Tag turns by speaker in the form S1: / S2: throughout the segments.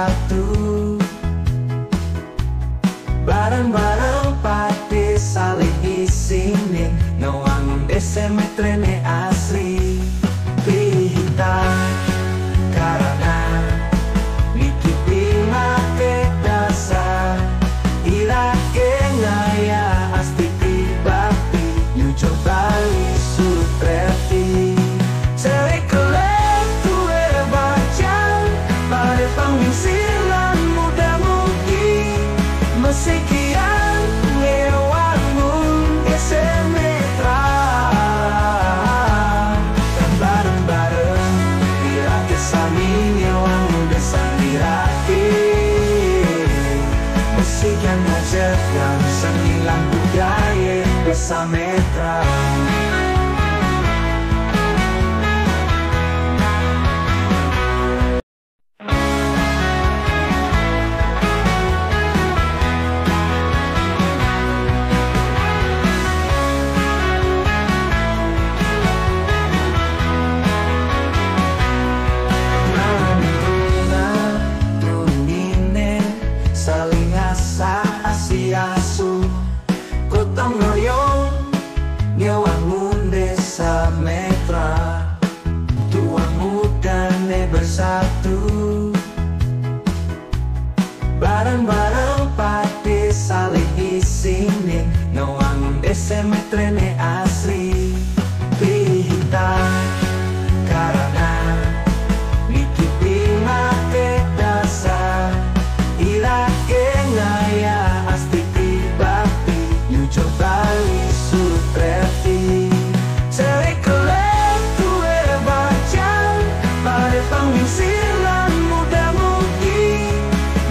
S1: bersatu. Bareng-bareng pati saling isinin, ngawangun desa metrene asri. Kita karena niki pingake dasar irake ngaya asti tibapi nyujo bali sutreti cerekelek tuwe bacang pada pangisilan muda mugi mesekian ngewangun esemetra dan bareng-bareng irake sami ngewangun desa irake musik yang ngajarkan seni lan budaya desa metra. Ngewangun desa metra, tua muda bersatu. Bareng-bareng pati saling isinin, ngewangun desa metrene asri. Kita karena niki pingake dasar irake ngaya asti tibapi nyujo bali sutreti cerekelek tuwe bacang pada pangisilan muda mugi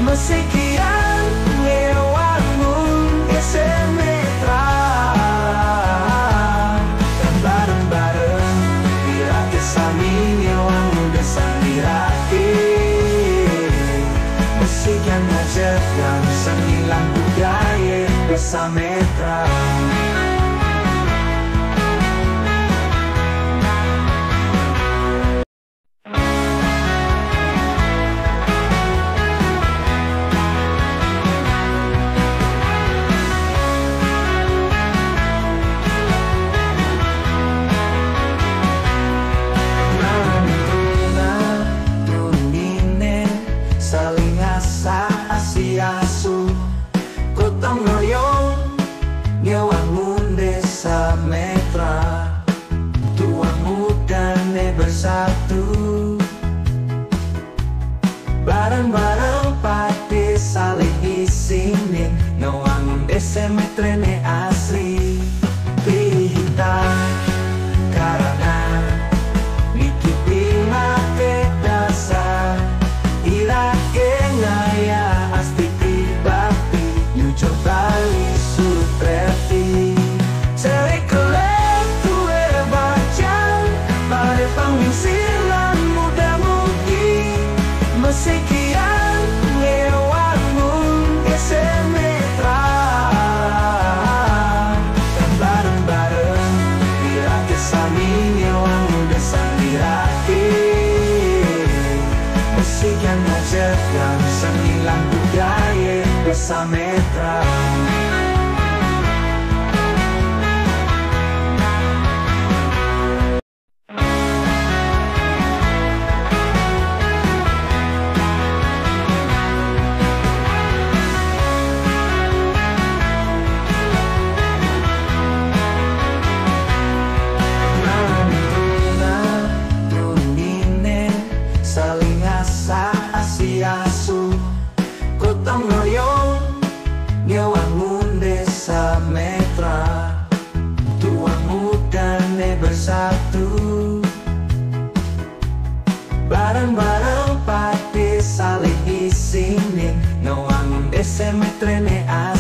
S1: mesekian ngewangun esemetra dan bareng-bareng irake sami ngewangun desa irake musik yang ngajarkan seni lan budaya desa metra. Gotong royong ngewangun desa metra, tua muda bersatu. Bareng-bareng pati saling isinin, ngewangun desa metrene asri. Kita karena niki pingake dasar irake ngaya asti tibapi nyujo bali sutreti cerekelek tuwe bacang pada pangisilan muda mugi mesekian ngewangun esemetra dan bareng-bareng irake sami ngewangun desa irake musik yang ngajarkan seni lan budaya desa metra. Saling asa asi-asu gotong royong ngewangun desa metra, tua muda bersatu. Bareng-bareng pati saling isinin, ngewangun desa metrene asri.